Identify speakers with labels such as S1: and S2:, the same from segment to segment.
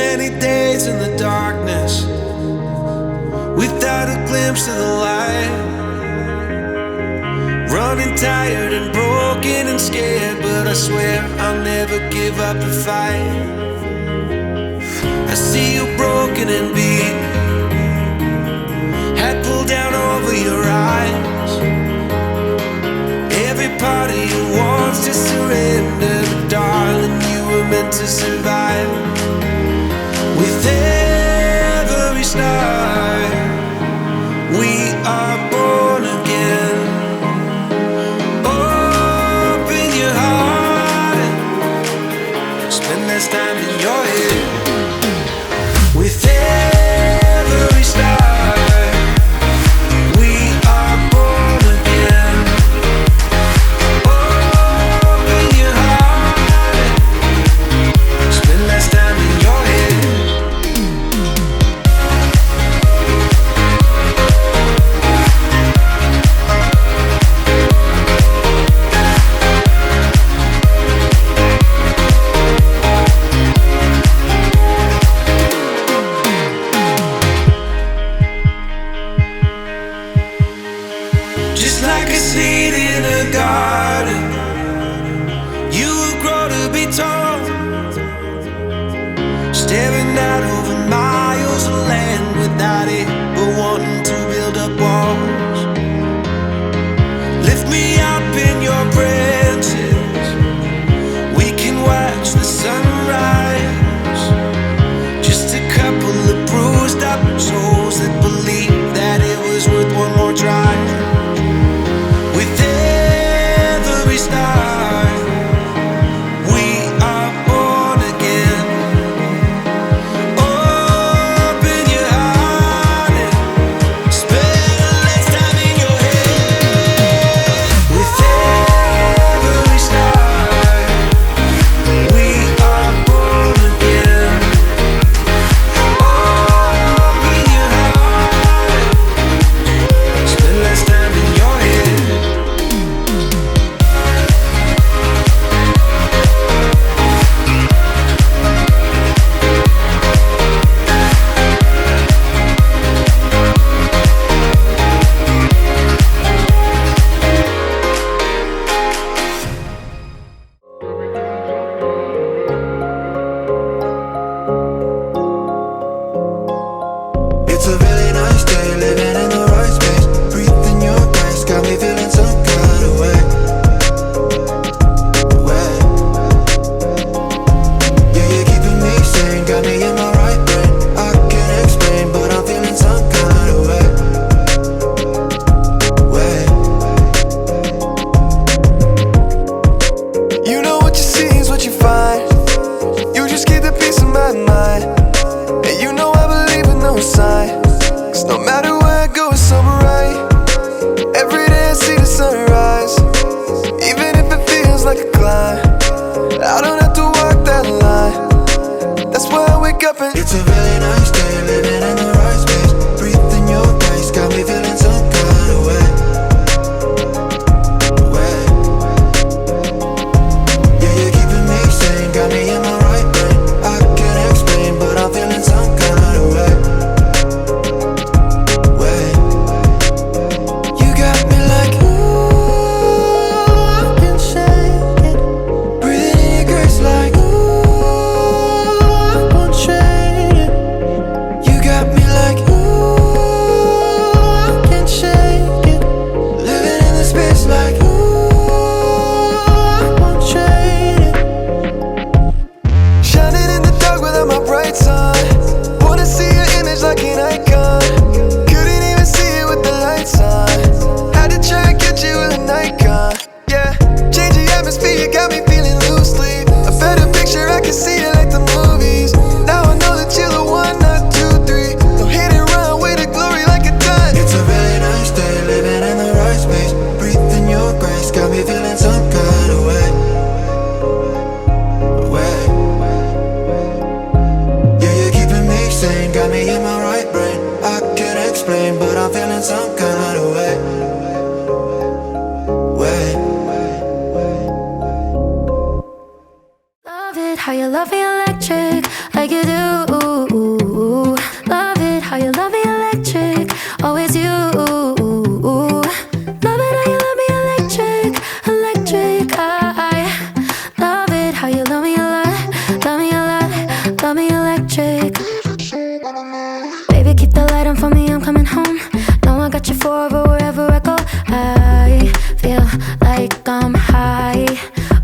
S1: many days in the darkness without a glimpse of the light. Running tired and broken and scared, but I swear I'll never give up the fight. I see you broken and beat, head pulled down over your eyes. Every part of you wants to surrender, but darling, you were meant to survive. With every start, we are born again. Open your heart, spend less time in your head. With every start, we are born again. Open your heart, spend less time in your head. Just like a seed in a garden, you will grow to be tall, staring out over miles of land without it, but wanting to build up walls. Lift me up in your branches, we can watch the sunrise. Just a couple of bruised up souls that believe that it was worth one more try. With every start, we are born again. Open your heart and spend less time in your head. With every start, we are born again. Open your heart, spend less time in your head.
S2: It's a really nice day, living in the right space. Breathing your grace, got me feeling some kind of way. Yeah, you're keeping me sane, got me in my right brain. I can't explain, but I'm feeling some kind of way. You know what you see is what you find. You just keep the peace of my mind. And you know I believe in no sign, 'cause no matter where I go, it's alright. Every day I see the sunrise, even if it feels like a climb. I don't have to walk that line, that's why I wake up and it's a really nice day, living in the right space. Breathing your grace, got me feeling some kind of way. Yeah, you're keeping me sane, got me in my right brain. I can't explain, but I'm feeling some kind of way. You got me like, ooh, I can shake it. Breathing in your grace like, ooh, I won't trade it.
S3: Love it how you love me electric, always you. Love it how you love me electric, electric. I love it how you love me a lot, love me a lot, love me electric. Baby, keep the light on for me, I'm coming home. Know I got you forever wherever I go. I feel like I'm high.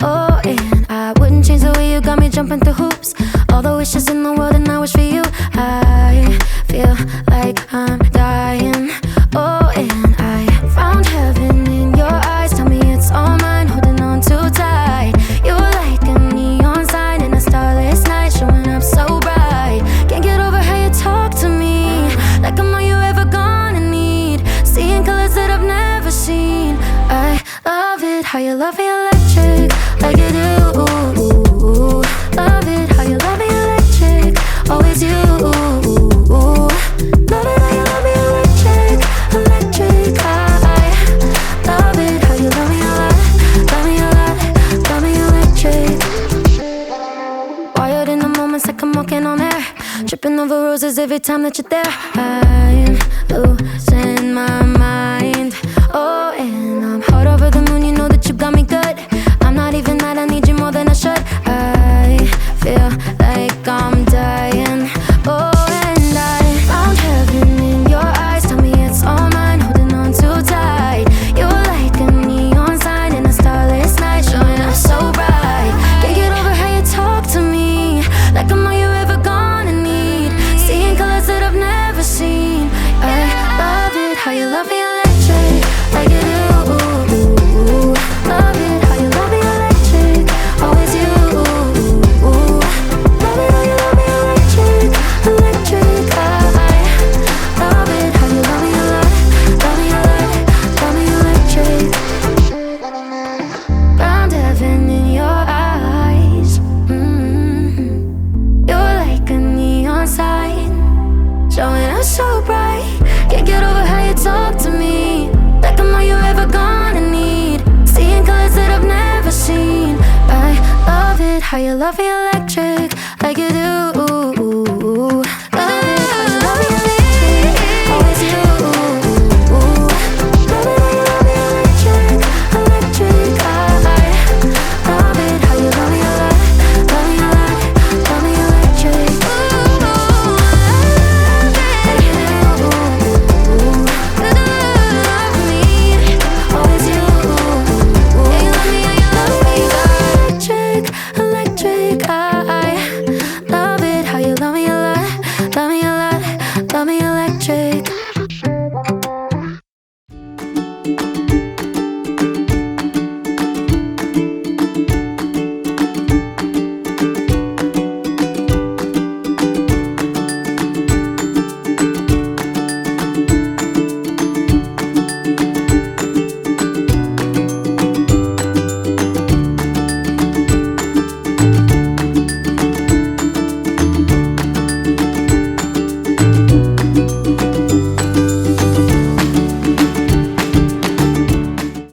S3: Oh, and I wouldn't change the way you got me jumping through hoops. All the wishes in the world and I wish for you. I feel like I'm dying. Oh, and I found heaven in your eyes. Tell me it's all mine, holding on too tight. You're like a neon sign in a starless night, showing up so bright. Can't get over how you talk to me, like I'm all you ever gonna need. Seeing colors that I've never seen. I love it how you love me electric, like you do. Love it how you love me electric, always you. Love it how you love me electric, electric. I love it how you love me a lot, love me a lot, love me electric. Wired in the moments like I'm walking on air, tripping over roses every time that you're there. I'm losing my mind. Oh, and I'm hot over the moon, you know that you got me good. I'm not even mad, I need you more than I should. I feel like I'm dying. Oh, and I found heaven in your eyes. Tell me it's all mine, holding on too tight. You're like a neon sign in a starless night, showing up so bright. Can't get over how you talk to me, like I'm all you ever gonna need. Seeing colors that I've never seen. I love it how you love me electric, like you do. Love it how you love me electric, always you. Love it how you love me electric, electric. I love it how you love me a lot, love me a lot, love me electric. Found heaven in your eyes. You're like a neon sign, showing up so bright. Can't get over how you talk to me, like I'm all you ever gonna need. Seeing colors that I've never seen. I love it how you love me electric, like you do.